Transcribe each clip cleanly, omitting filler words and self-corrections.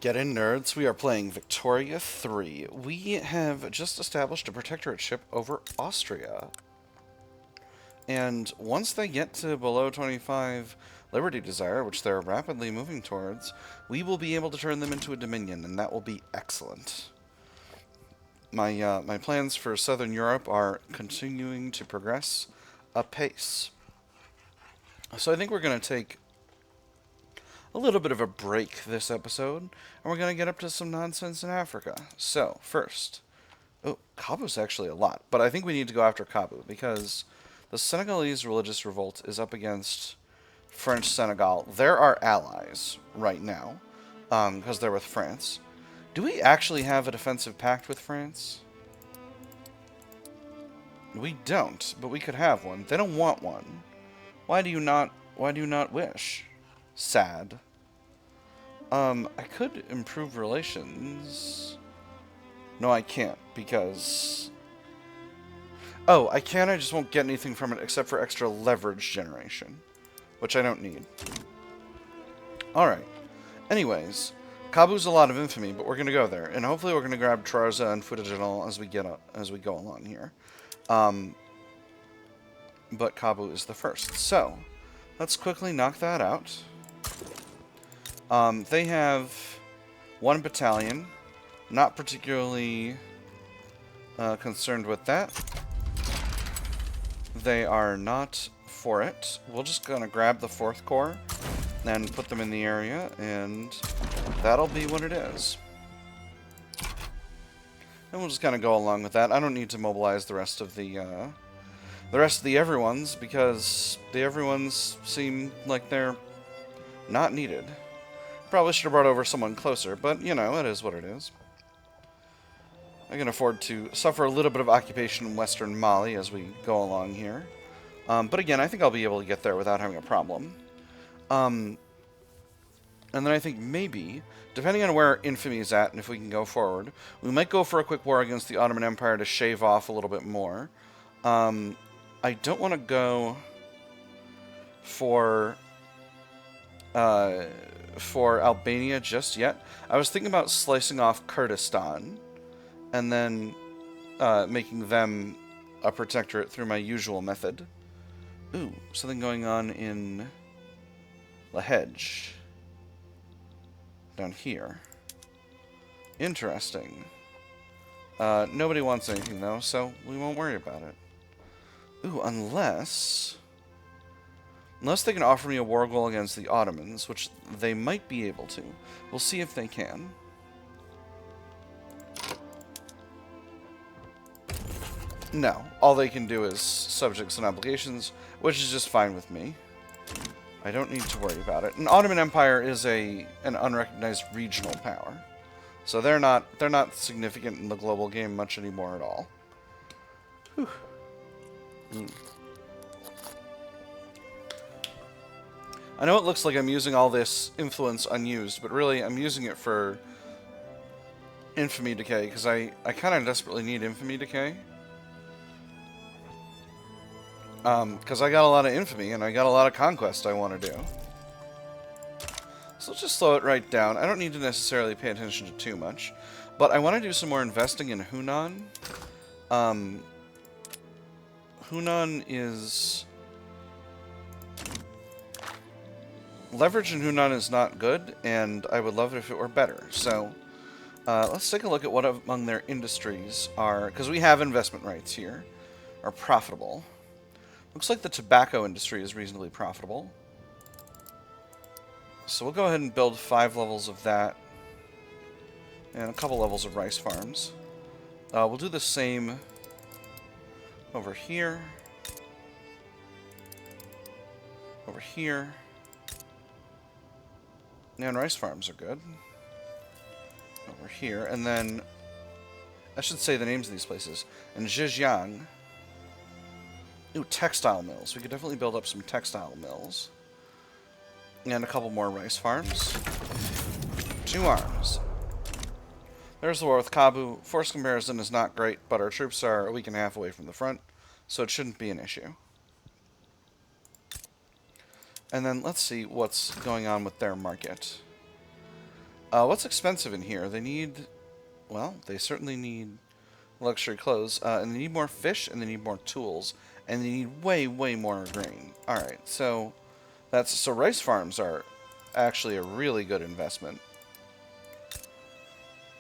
Get in, nerds. We are playing Victoria 3. We have just established a protectorateship over Austria. And once they get to below 25 Liberty Desire, which they're rapidly moving towards, we will be able to turn them into a dominion, and that will be excellent. My plans for Southern Europe are continuing to progress apace. So I think we're going to take a little bit of a break this episode, and we're going to get up to some nonsense in Africa. So, first, Kabu's actually a lot, but I think we need to go after Kabu, because the Senegalese religious revolt is up against French Senegal. They're our allies right now, because they're with France. Do we actually have a defensive pact with France? We don't, but we could have one. They don't want one. Why do you not wish? Sad. I could improve relations. No, I can't, because... Oh, I can, I just won't get anything from it except for extra leverage generation, which I don't need. Alright. Anyways, Kabu's a lot of infamy, but we're going to go there, and hopefully we're going to grab Trarza and Futajanal as we go along here. But Kabu is the first. So, let's quickly knock that out. They have one battalion. Not particularly concerned with that. They are not for it. We're just going to grab the 4th Corps and put them in the area, and that'll be what it is. And we'll just kind of go along with that. I don't need to mobilize the rest of the everyones, because the everyones seem like they're not needed. Probably should have brought over someone closer, but, you know, it is what it is. I can afford to suffer a little bit of occupation in western Mali as we go along here. But again, I think I'll be able to get there without having a problem. And then I think maybe, depending on where infamy is at and if we can go forward, we might go for a quick war against the Ottoman Empire to shave off a little bit more. I don't want to go for Albania just yet. I was thinking about slicing off Kurdistan and then making them a protectorate through my usual method. Ooh, something going on in Lahej. Down here. Interesting. Nobody wants anything, though, so we won't worry about it. Ooh, unless they can offer me a war goal against the Ottomans, which they might be able to. We'll see if they can. No. All they can do is subjects and obligations, which is just fine with me. I don't need to worry about it. An Ottoman Empire is an unrecognized regional power. So they're not significant in the global game much anymore at all. Whew. I know it looks like I'm using all this influence unused, but really I'm using it for infamy decay, because I kind of desperately need infamy decay. Because I got a lot of infamy, and I got a lot of conquest I want to do. So let's just slow it right down. I don't need to necessarily pay attention to too much, but I want to do some more investing in Hunan. Hunan is... Leverage in Hunan is not good, and I would love it if it were better. So, let's take a look at what among their industries are, because we have investment rights here, are profitable. Looks like the tobacco industry is reasonably profitable. So we'll go ahead and build 5 levels of that, and a couple levels of rice farms. We'll do the same over here, over here. And rice farms are good. Over here. And then, I should say the names of these places. In Zhejiang. Ooh, textile mills. We could definitely build up some textile mills. And a couple more rice farms. 2 arms. There's the war with Kabu. Force comparison is not great, but our troops are a week and a half away from the front, so it shouldn't be an issue. And then let's see what's going on with their market. What's expensive in here? They need... Well, they certainly need luxury clothes. And they need more fish, and they need more tools. And they need way, way more grain. Alright, so... So rice farms are actually a really good investment.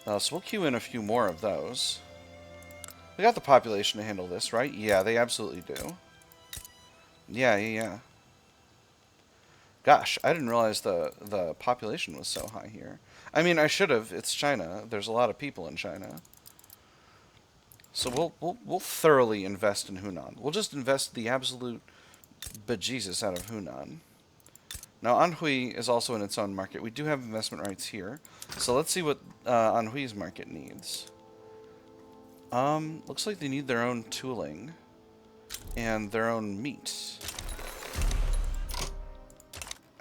So we'll queue in a few more of those. We got the population to handle this, right? Yeah, they absolutely do. Yeah. Gosh, I didn't realize the population was so high here. I mean, I should have. It's China. There's a lot of people in China. So we'll thoroughly invest in Hunan. We'll just invest the absolute bejesus out of Hunan. Now, Anhui is also in its own market. We do have investment rights here. So let's see what Anhui's market needs. Looks like they need their own tooling and their own meat.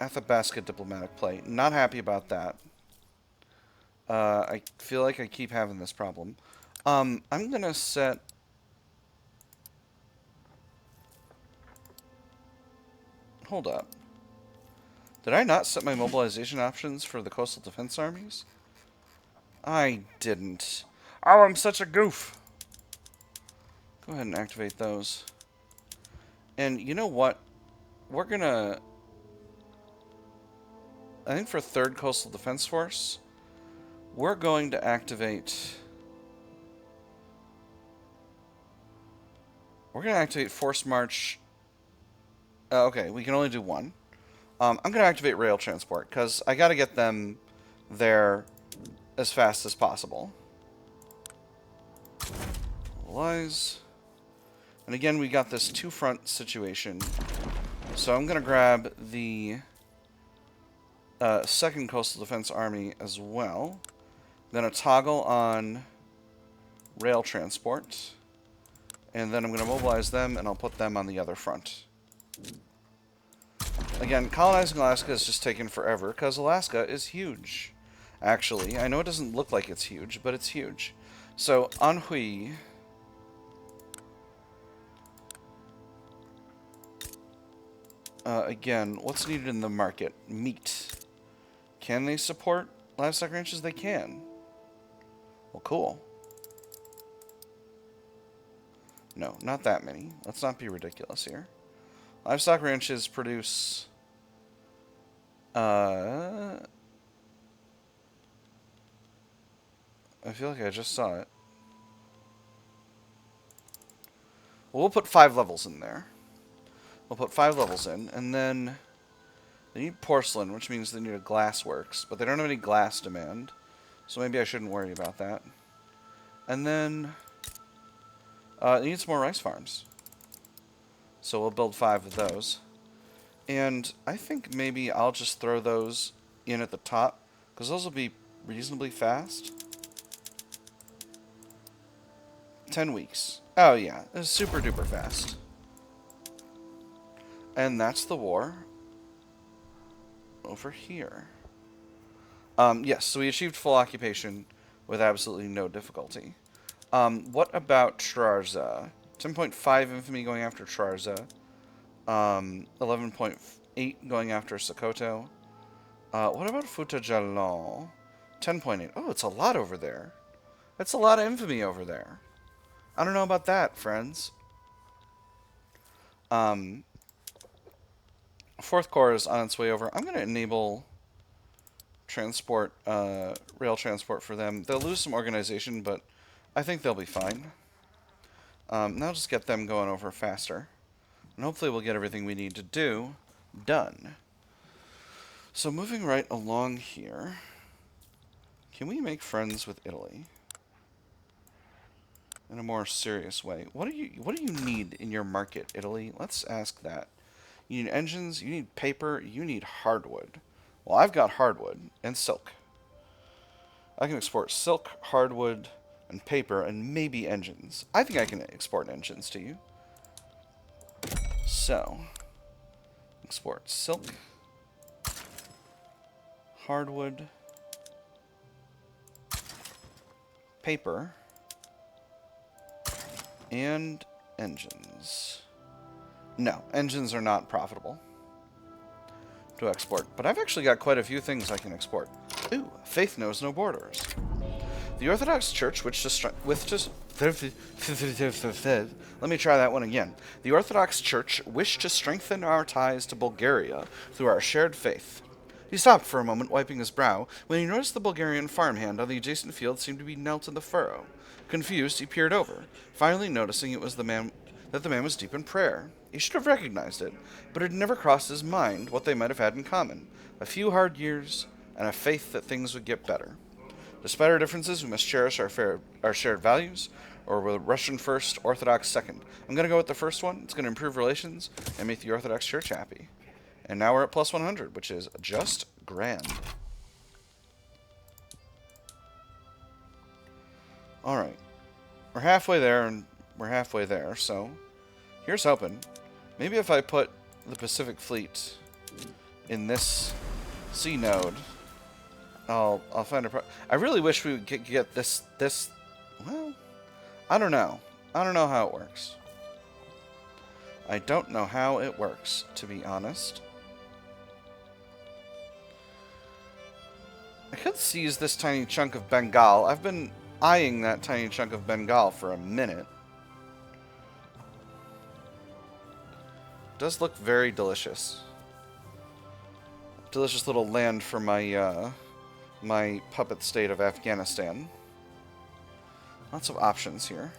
Athabasca diplomatic play. Not happy about that. I feel like I keep having this problem. I'm gonna set... Hold up. Did I not set my mobilization options for the coastal defense armies? I didn't. Oh, I'm such a goof. Go ahead and activate those. And you know what? We're gonna... I think for 3rd Coastal Defense Force, we're going to activate... We're going to activate Force March... okay, we can only do one. I'm going to activate rail transport, because I got to get them there as fast as possible. Lies. And again, we got this two-front situation. So I'm going to grab the 2nd Coastal Defense Army as well. I'm going to toggle on rail transport. And then I'm going to mobilize them, and I'll put them on the other front. Again, colonizing Alaska is just taking forever, because Alaska is huge. Actually, I know it doesn't look like it's huge, but it's huge. So, Anhui... again, what's needed in the market? Meat. Can they support livestock ranches? They can. Well, cool. No, not that many. Let's not be ridiculous here. Livestock ranches produce... I feel like I just saw it. Well, we'll put 5 levels in there. We'll put 5 levels in, and then they need porcelain, which means they need a glass works, but they don't have any glass demand, so maybe I shouldn't worry about that. And then it needs more rice farms, so we'll build 5 of those. And I think maybe I'll just throw those in at the top, because those will be reasonably fast. 10 weeks. Oh yeah, it's super duper fast. And that's the war over here. Yes, so we achieved full occupation with absolutely no difficulty. What about Trarza? 10.5 infamy going after Trarza. 11.8 going after Sokoto. What about Futajalon? 10.8. Oh, it's a lot over there. That's a lot of infamy over there. I don't know about that, friends. 4th Corps is on its way over. I'm going to enable transport, rail transport for them. They'll lose some organization, but I think they'll be fine. Now just get them going over faster. And hopefully we'll get everything we need to do done. So moving right along here, can we make friends with Italy? In a more serious way. What do you need in your market, Italy? Let's ask that. You need engines, you need paper, you need hardwood. Well, I've got hardwood and silk. I can export silk, hardwood, and paper, and maybe engines. I think I can export engines to you. So, export silk, hardwood, paper, and engines. No, engines are not profitable to export. But I've actually got quite a few things I can export. Ooh, faith knows no borders. The Orthodox Church, which let me try that one again. The Orthodox Church wished to strengthen our ties to Bulgaria through our shared faith. He stopped for a moment, wiping his brow, when he noticed the Bulgarian farmhand on the adjacent field seemed to be knelt in the furrow. Confused, he peered over, finally noticing that the man was deep in prayer. He should have recognized it, but it had never crossed his mind what they might have had in common: a few hard years and a faith that things would get better. Despite our differences, we must cherish our shared values, or with Russian first, Orthodox second. I'm going to go with the first one. It's going to improve relations and make the Orthodox Church happy. And now we're at plus 100, which is just grand. Alright. We're halfway there, and we're halfway there, so here's hoping. Maybe if I put the Pacific Fleet in this C node, I'll find a I really wish we would get this, well, I don't know. I don't know how it works. I don't know how it works, to be honest. I could seize this tiny chunk of Bengal. I've been eyeing that tiny chunk of Bengal for a minute. It does look very delicious. Delicious little land for my, my puppet state of Afghanistan. Lots of options here.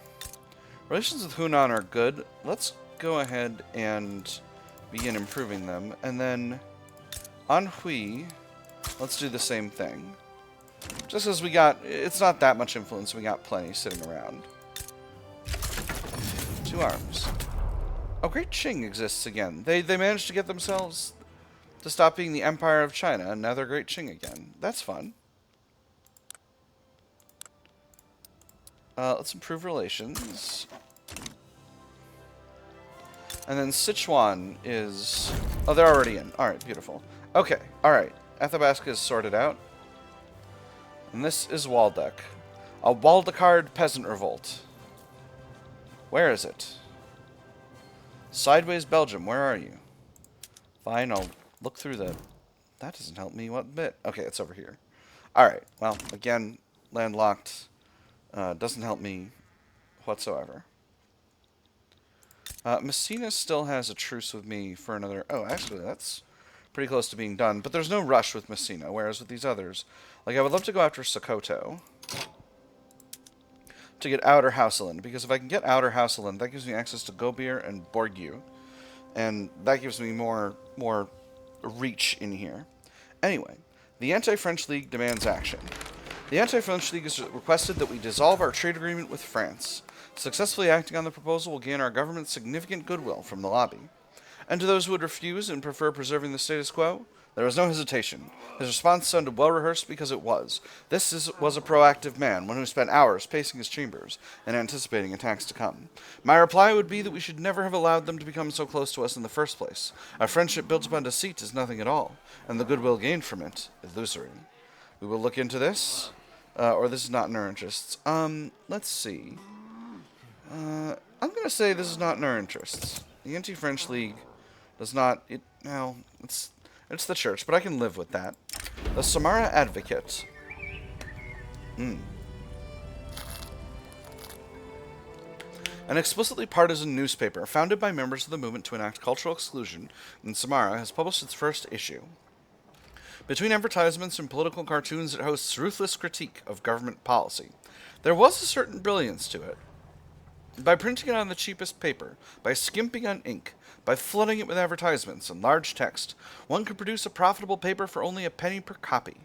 Relations with Hunan are good. Let's go ahead and begin improving them. And then on Hui, let's do the same thing. Just as we got, it's not that much influence, we got plenty sitting around. 2 arms. Oh, Great Qing exists again. They managed to get themselves to stop being the Empire of China, and now they're Great Qing again. That's fun. Let's improve relations. And then Sichuan is... Oh, they're already in. Alright, beautiful. Okay, alright. Athabasca is sorted out. And this is Waldeck. A Waldecard peasant revolt. Where is it? Sideways Belgium, where are you? Fine, I'll look through the... That doesn't help me one bit. Okay, it's over here. Alright, well, again, landlocked. Doesn't help me whatsoever. Messina still has a truce with me for another... Oh, actually, that's pretty close to being done. But there's no rush with Messina, whereas with these others... Like, I would love to go after Sokoto to get Outer Hausaland, because if I can get Outer Hausaland, that gives me access to Gobir and Borgu, and that gives me more reach in here. Anyway, the Anti-French League demands action. The Anti-French League has requested that we dissolve our trade agreement with France. Successfully acting on the proposal will gain our government significant goodwill from the lobby. And to those who would refuse and prefer preserving the status quo, there was no hesitation. His response sounded well-rehearsed because it was. This was a proactive man, one who spent hours pacing his chambers and anticipating attacks to come. My reply would be that we should never have allowed them to become so close to us in the first place. A friendship built upon deceit is nothing at all, and the goodwill gained from it illusory. We will look into this, or this is not in our interests. Let's see. I'm going to say this is not in our interests. The Anti-French League does not... It's the church, but I can live with that. The Samara Advocate. An explicitly partisan newspaper founded by members of the movement to enact cultural exclusion in Samara has published its first issue. Between advertisements and political cartoons, it hosts ruthless critique of government policy. There was a certain brilliance to it. By printing it on the cheapest paper, by skimping on ink, by flooding it with advertisements and large text, one could produce a profitable paper for only a penny per copy,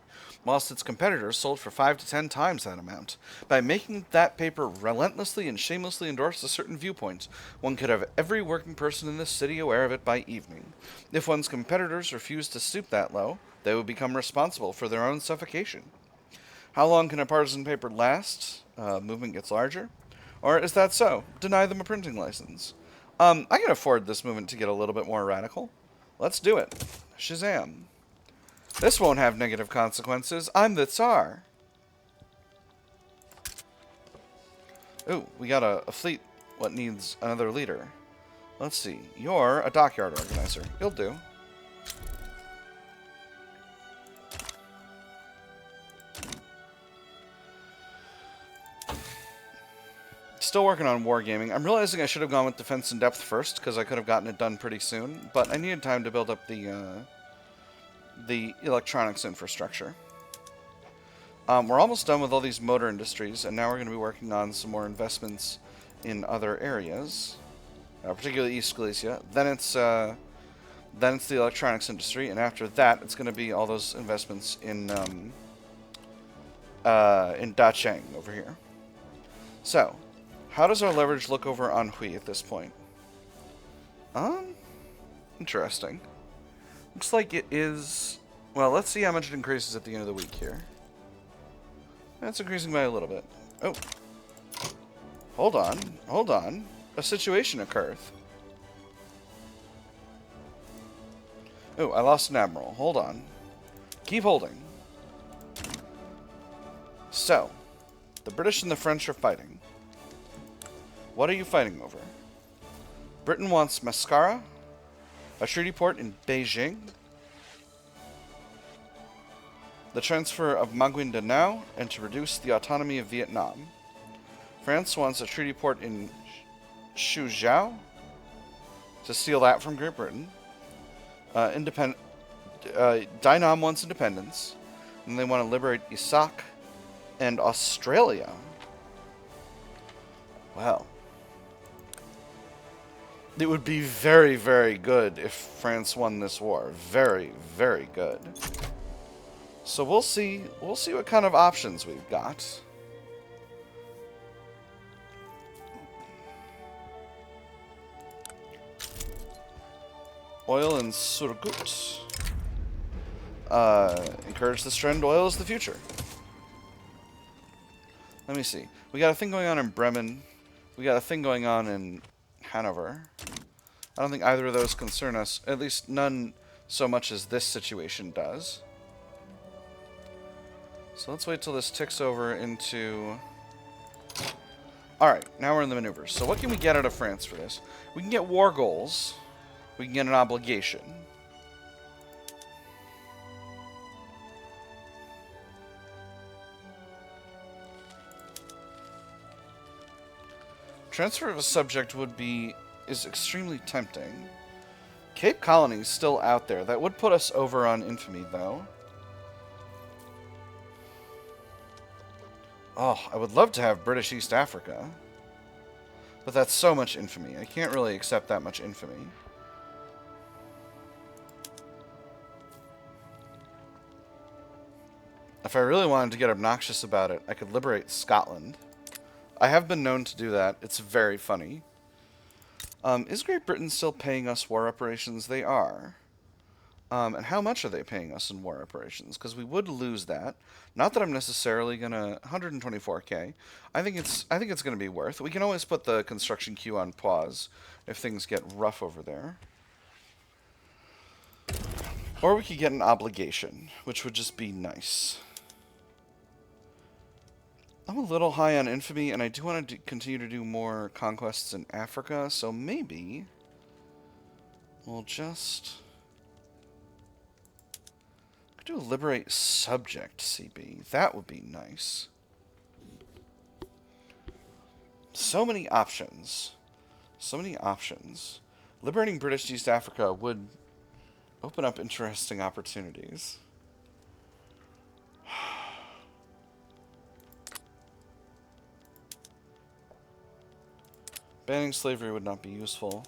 whilst its competitors sold for 5 to 10 times that amount. By making that paper relentlessly and shamelessly endorse a certain viewpoint, one could have every working person in this city aware of it by evening. If one's competitors refused to stoop that low, they would become responsible for their own suffocation. How long can a partisan paper last? Movement gets larger. Or is that so? Deny them a printing license. I can afford this movement to get a little bit more radical. Let's do it. Shazam. This won't have negative consequences. I'm the Tsar. Ooh, we got a fleet. What needs another leader? Let's see. You're a dockyard organizer. You'll do. Still working on wargaming. I'm realizing I should have gone with defense in depth first, because I could have gotten it done pretty soon, but I needed time to build up the electronics infrastructure. We're almost done with all these motor industries, and now we're going to be working on some more investments in other areas, particularly East Galicia. Then it's the electronics industry, and after that, it's going to be all those investments in Dacheng over here. So, how does our leverage look over on Hui at this point? Interesting. Looks like it is... Well, let's see how much it increases at the end of the week here. That's increasing by a little bit. Oh. Hold on. Hold on. A situation occurred. Oh, I lost an admiral. Hold on. Keep holding. So, the British and the French are fighting. What are you fighting over? Britain wants Mascara, a treaty port in Beijing, the transfer of Maguindanao, and to reduce the autonomy of Vietnam. France wants a treaty port in Suzhou, to steal that from Great Britain. Dai Nam wants independence, and they want to liberate Isak and Australia. Well, it would be very, very good if France won this war. Very, very good. So we'll see. We'll see what kind of options we've got. Oil and Surgut. Encourage this trend. Oil is the future. Let me see. We got a thing going on in Bremen. We got a thing going on in Hanover. I don't think either of those concern us. At least none so much as this situation does. So let's wait till this ticks over into... Alright, now we're in the maneuvers. So what can we get out of France for this? We can get war goals. We can get an obligation. Transfer of a subject is extremely tempting. Cape Colony is still out there. That would put us over on infamy, though. Oh, I would love to have British East Africa. But that's so much infamy. I can't really accept that much infamy. If I really wanted to get obnoxious about it, I could liberate Scotland. I have been known to do that. It's very funny. Is Great Britain still paying us war reparations? They are. And how much are they paying us in war reparations? Because we would lose that. Not that I'm necessarily gonna 124k. I think it's gonna be worth. We can always put the construction queue on pause if things get rough over there. Or we could get an obligation, which would just be nice. I'm a little high on infamy, and I do want to continue to do more conquests in Africa, so maybe we'll just do a liberate subject CB. That would be nice. So many options. So many options. Liberating British East Africa would open up interesting opportunities. Banning slavery would not be useful.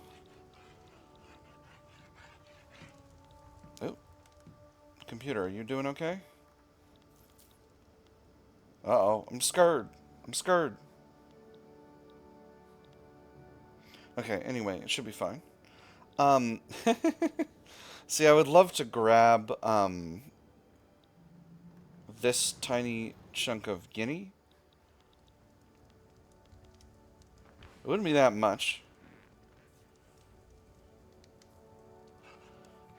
Oh. Computer, are you doing okay? Uh-oh. I'm scared. I'm scared. Okay, anyway, it should be fine. See, I would love to grab, this tiny chunk of Guinea. It wouldn't be that much.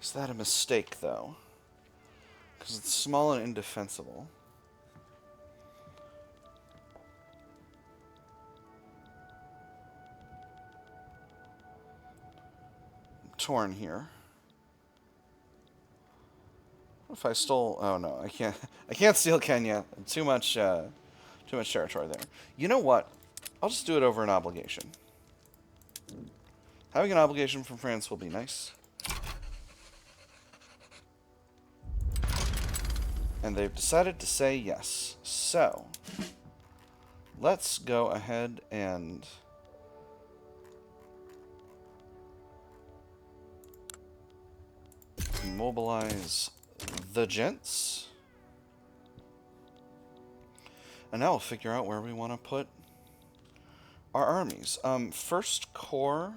Is that a mistake, though? Because it's small and indefensible. I'm torn here. What if I stole... Oh, no, I can't. I can't steal Kenya. Too much territory there. You know what? I'll just do it over an obligation. Having an obligation from France will be nice. And they've decided to say yes. So, let's go ahead and mobilize the gents. And now we'll figure out where we want to put our armies. First Corps,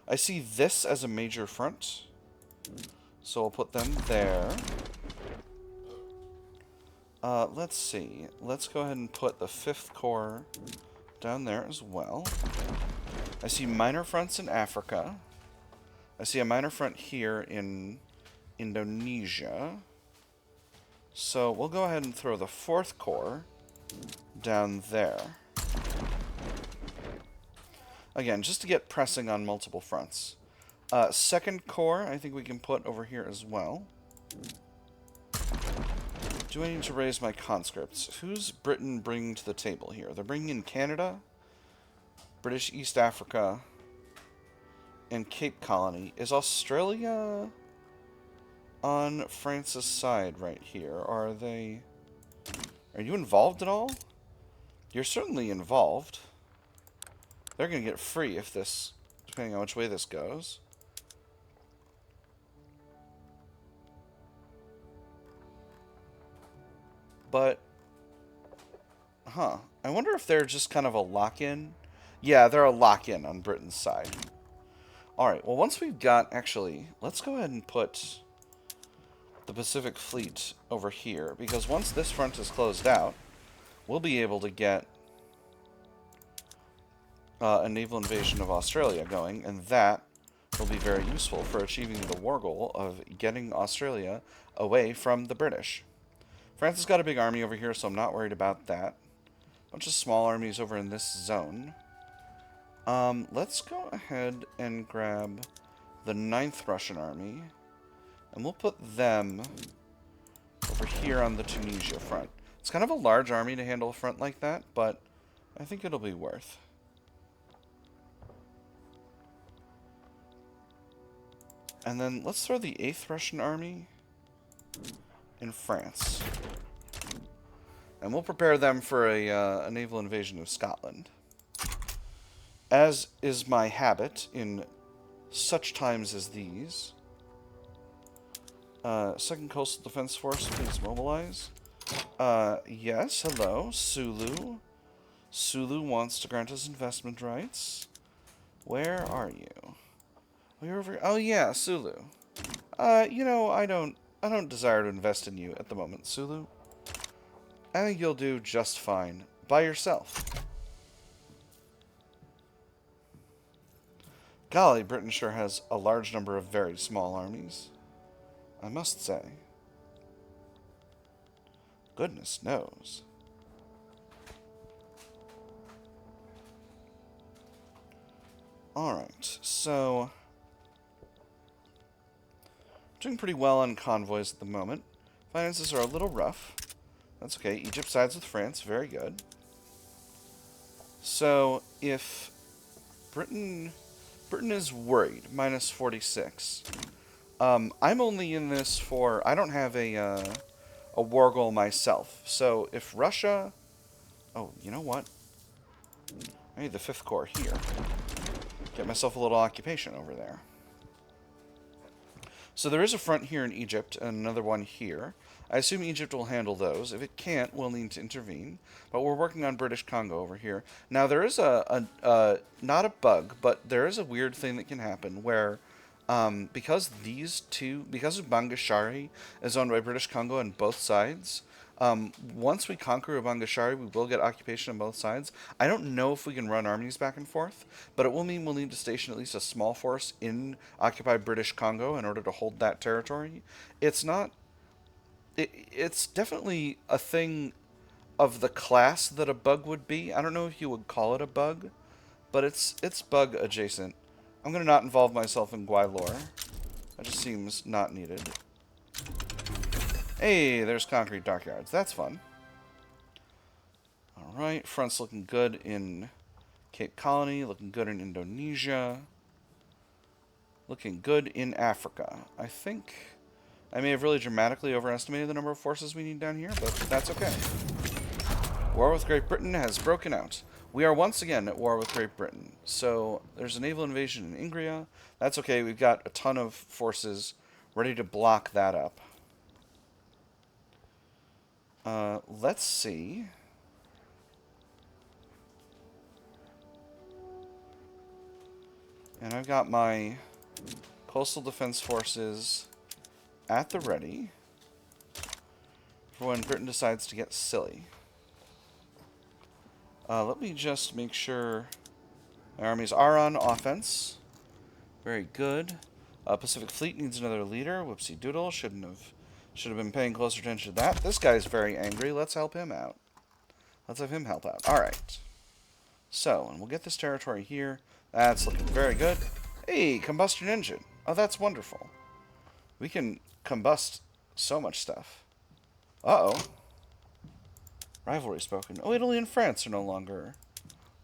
I see this as a major front, so we'll put them there. Let's see. Let's go ahead and put the 5th Corps down there as well. I see minor fronts in Africa. I see a minor front here in Indonesia. So we'll go ahead and throw the 4th Corps down there. Again, just to get pressing on multiple fronts. 2nd Corps, I think we can put over here as well. Do I need to raise my conscripts? Who's Britain bringing to the table here? They're bringing in Canada, British East Africa, and Cape Colony. Is Australia on France's side right here? Or are they... Are you involved at all? You're certainly involved. They're going to get free if this... Depending on which way this goes. But... Huh. I wonder if they're just kind of a lock-in. Yeah, they're a lock-in on Britain's side. Alright, well once we've got... Actually, let's go ahead and put the Pacific Fleet over here. Because once this front is closed out, we'll be able to get a naval invasion of Australia going. And that will be very useful for achieving the war goal of getting Australia away from the British. France has got a big army over here, so I'm not worried about that. Bunch of small armies over in this zone. Let's go ahead and grab the 9th Russian army. And we'll put them over here on the Tunisia front. It's kind of a large army to handle a front like that, but I think it'll be worth. And then let's throw the 8th Russian army in France. And we'll prepare them for a naval invasion of Scotland. As is my habit in such times as these. 2nd Coastal Defense Force, please mobilize. Yes, hello, Sulu. Sulu wants to grant us investment rights. Where are you? Oh, you're over. Oh yeah, Sulu. You know, I don't desire to invest in you at the moment, Sulu. I think you'll do just fine by yourself. Golly, Britain sure has a large number of very small armies, I must say. Goodness knows. Alright, so... doing pretty well on convoys at the moment. Finances are a little rough. That's okay. Egypt sides with France. Very good. So, if Britain is worried, minus 46. I'm only in this for... I don't have a war goal myself. So, if Russia... Oh, you know what? I need the 5th Corps here. Get myself a little occupation over there. So there is a front here in Egypt and another one here. I assume Egypt will handle those. If it can't, we'll need to intervene. But we're working on British Congo over here. Now there is not a bug, but there is a weird thing that can happen where because Ubangashari is owned by British Congo on both sides, once we conquer Ubangashari, we will get occupation on both sides. I don't know if we can run armies back and forth, but it will mean we'll need to station at least a small force in occupied British Congo in order to hold that territory. It's not... It's definitely a thing of the class that a bug would be. I don't know if you would call it a bug, but it's bug adjacent. I'm going to not involve myself in Guaylor. That just seems not needed. Hey, there's concrete dockyards. That's fun. Alright, front's looking good in Cape Colony, looking good in Indonesia. Looking good in Africa. I think I may have really dramatically overestimated the number of forces we need down here, but that's okay. War with Great Britain has broken out. We are once again at war with Great Britain. So there's a naval invasion in Ingria. That's okay. We've got a ton of forces ready to block that up. Let's see. And I've got my coastal defense forces at the ready for when Britain decides to get silly. Let me just make sure my armies are on offense. Very good. Pacific Fleet needs another leader. Whoopsie doodle. Should have been paying closer attention to that. This guy's very angry. Let's help him out. Let's have him help out. Alright. So, and we'll get this territory here. That's looking very good. Hey, combustion engine. Oh, that's wonderful. We can combust so much stuff. Uh-oh. Rivalry spoken. Oh, Italy and France are no longer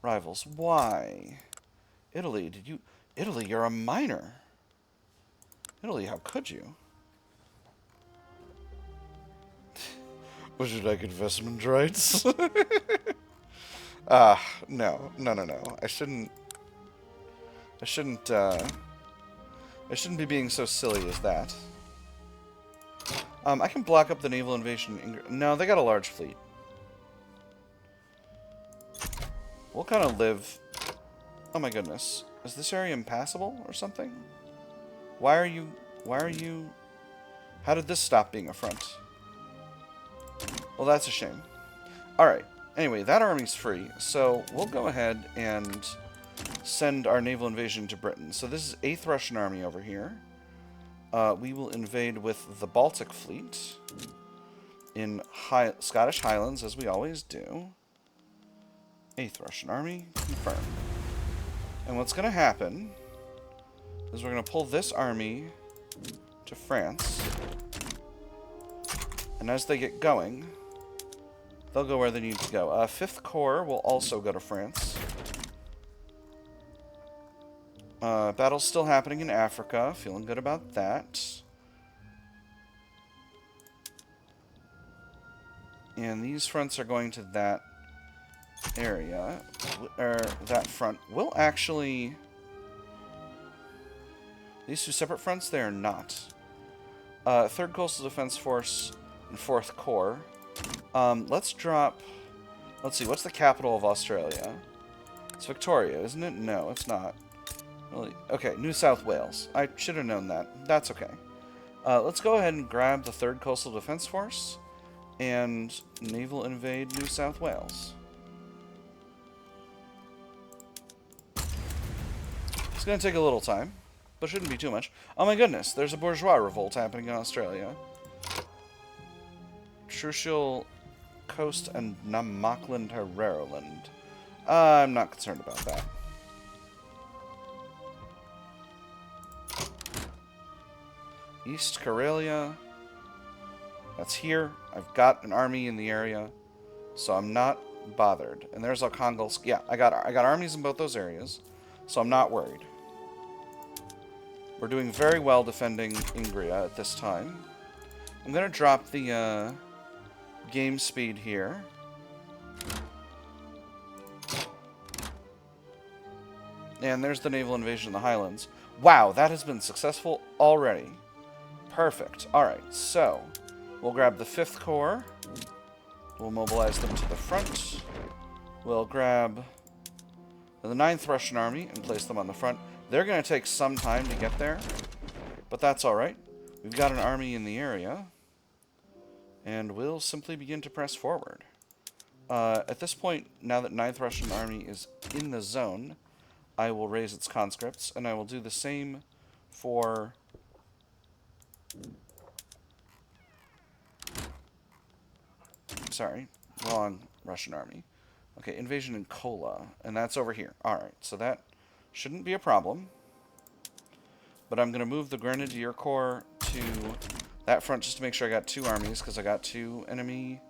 rivals. Why? Italy, Italy, you're a minor. Italy, how could you? Would you like investment rights? No. I shouldn't be being so silly as that. I can block up the naval invasion. No, they got a large fleet. We'll kind of live... Oh my goodness. Is this area impassable or something? Why are you... How did this stop being a front? Well, that's a shame. Alright. Anyway, that army's free, so we'll go ahead and send our naval invasion to Britain. So this is 8th Russian Army over here. We will invade with the Baltic Fleet in Scottish Highlands, as we always do. 8th Russian Army, confirm. And what's going to happen is we're going to pull this army to France. And as they get going, they'll go where they need to go. 5th Corps will also go to France. Battle's still happening in Africa. Feeling good about that. And these fronts are going to that area. Or that front. We'll actually... These two separate fronts, they are not. 3rd Coastal Defense Force and 4th Corps. Let's drop... Let's see, what's the capital of Australia? It's Victoria, isn't it? No, it's not. Really? Okay, New South Wales. I should have known that. That's okay. Let's go ahead and grab the 3rd Coastal Defense Force and naval invade New South Wales. It's going to take a little time, but shouldn't be too much. Oh my goodness, there's a bourgeois revolt happening in Australia. Trucial Coast and Namakland Hereroland. I'm not concerned about that. East Karelia. That's here. I've got an army in the area, so I'm not bothered. And there's Arkhangelsk. Yeah, I got armies in both those areas, so I'm not worried. We're doing very well defending Ingria at this time. I'm going to drop the game speed here. And there's the naval invasion in the Highlands. Wow, that has been successful already. Perfect. Alright, so we'll grab the 5th Corps. We'll mobilize them to the front. We'll grab the 9th Russian Army and place them on the front. They're going to take some time to get there, but that's alright. We've got an army in the area, and we'll simply begin to press forward. At this point, now that 9th Russian Army is in the zone, I will raise its conscripts, and I will do the same for... Sorry, wrong Russian Army. Okay, invasion in Kola, and that's over here. Alright, so that shouldn't be a problem. But I'm going to move the Grenadier Corps to that front just to make sure I got 2 armies, because I got 2 enemy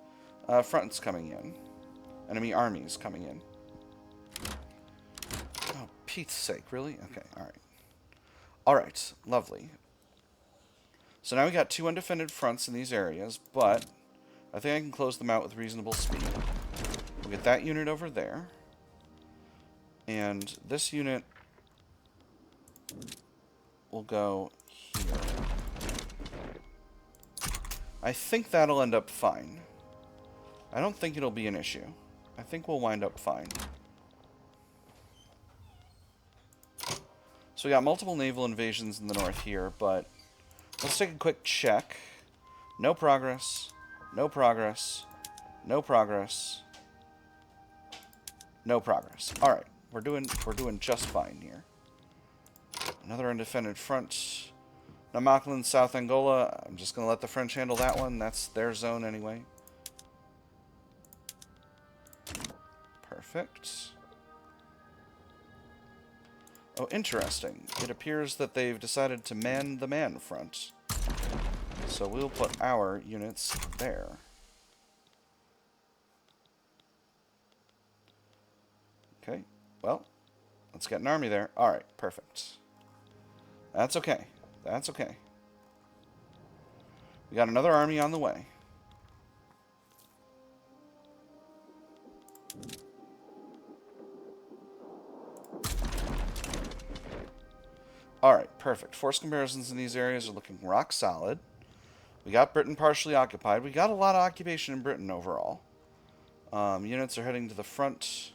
fronts coming in. Enemy armies coming in. Pete's sake, really? Okay, alright. Alright, lovely. So now we got 2 undefended fronts in these areas, but I think I can close them out with reasonable speed. We'll get that unit over there. And this unit will go here. I think that'll end up fine. I don't think it'll be an issue. I think we'll wind up fine. So we got multiple naval invasions in the north here, but let's take a quick check. No progress. No progress. No progress. No progress. Alright. We're doing just fine here. Another undefended front. Namaklan, South Angola. I'm just going to let the French handle that one. That's their zone anyway. Perfect. Oh, interesting. It appears that they've decided to man the man front. So we'll put our units there. Okay. Well, let's get an army there. Alright, perfect. That's okay. That's okay. We got another army on the way. Alright, perfect. Force comparisons in these areas are looking rock solid. We got Britain partially occupied. We got a lot of occupation in Britain overall. Units are heading to the front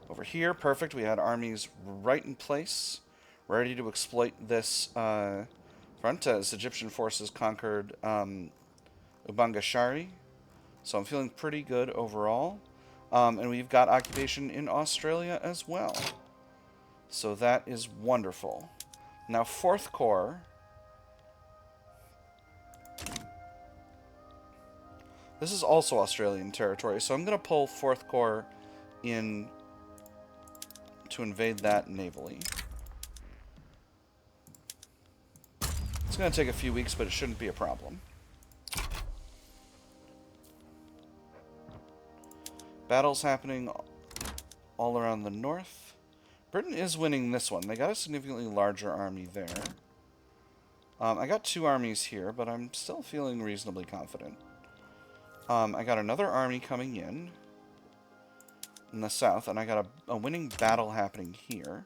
over here. Perfect. We had armies right in place, ready to exploit this front as Egyptian forces conquered Ubangashari. So I'm feeling pretty good overall. And we've got occupation in Australia as well. So that is wonderful. Now, 4th Corps. This is also Australian territory, so I'm going to pull 4th Corps in to invade that navally. It's going to take a few weeks, but it shouldn't be a problem. Battles happening all around the north. Britain is winning this one. They got a significantly larger army there. I got 2 armies here, but I'm still feeling reasonably confident. I got another army coming in the south, and I got a winning battle happening here.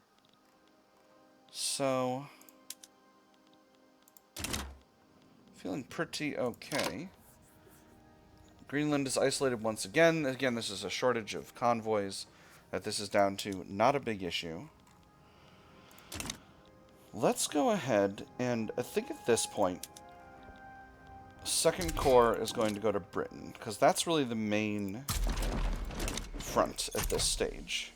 So, feeling pretty okay. Greenland is isolated once again. Again, this is a shortage of convoys that this is down to. Not a big issue. Let's go ahead, and I think at this point, 2nd Corps is going to go to Britain, because that's really the main front at this stage.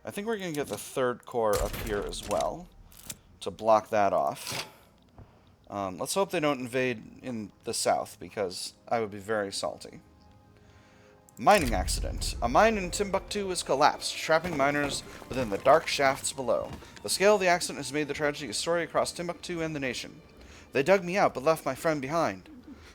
I think we're going to get the 3rd Corps up here as well to block that off. Let's hope they don't invade in the south, because I would be very salty. Mining accident. A mine in Timbuktu has collapsed, trapping miners within the dark shafts below. The scale of the accident has made the tragedy a story across Timbuktu and the nation. They dug me out, but left my friend behind.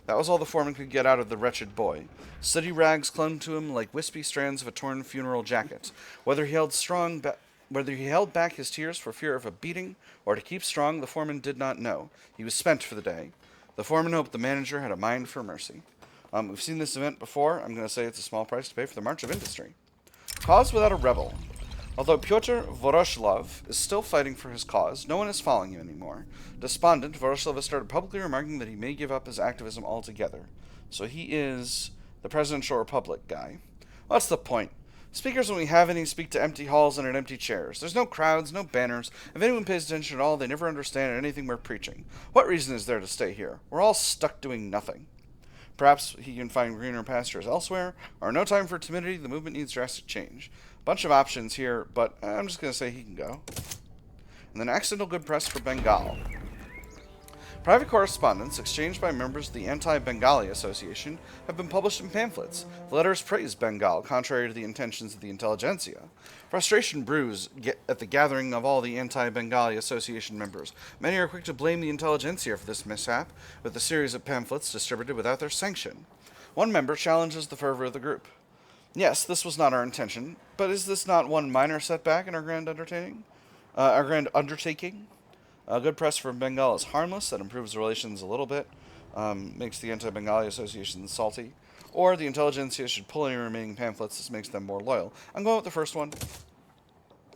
That was all the foreman could get out of the wretched boy. Sooty rags clung to him like wispy strands of a torn funeral jacket. Whether he held back his tears for fear of a beating, or to keep strong, the foreman did not know. He was spent for the day. The foreman hoped the manager had a mind for mercy. We've seen this event before. I'm going to say it's a small price to pay for the march of industry. Cause without a rebel. Although Pyotr Voroshilov is still fighting for his cause, no one is following him anymore. Despondent, Voroshilov has started publicly remarking that he may give up his activism altogether. So he is the presidential republic guy. What's the point? Speakers, when we have any, speak to empty halls and at empty chairs. There's no crowds, no banners. If anyone pays attention at all, they never understand anything we're preaching. What reason is there to stay here? We're all stuck doing nothing. Perhaps he can find greener pastures elsewhere, or no time for timidity, the movement needs drastic change. Bunch of options here, but I'm just going to say he can go. And then accidental good press for Bengal. Private correspondence exchanged by members of the Anti-Bengali Association have been published in pamphlets. The letters praise Bengal, contrary to the intentions of the intelligentsia. Frustration brews at the gathering of all the Anti-Bengali Association members. Many are quick to blame the intelligentsia for this mishap, with a series of pamphlets distributed without their sanction. One member challenges the fervor of the group. Yes, this was not our intention, but is this not one minor setback in our grand undertaking? Good press from Bengal is harmless. That improves relations a little bit. Makes the Anti-Bengali Association salty. Or the intelligentsia should pull any remaining pamphlets. This makes them more loyal. I'm going with the first one.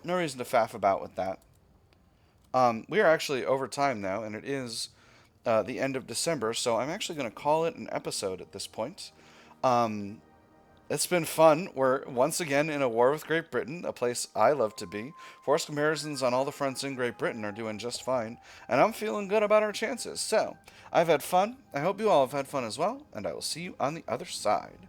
No reason to faff about with that. We are actually over time now, and it is the end of December, so I'm actually going to call it an episode at this point. It's been fun. We're once again in a war with Great Britain, a place I love to be. Force comparisons on all the fronts in Great Britain are doing just fine, and I'm feeling good about our chances. So, I've had fun. I hope you all have had fun as well, and I will see you on the other side.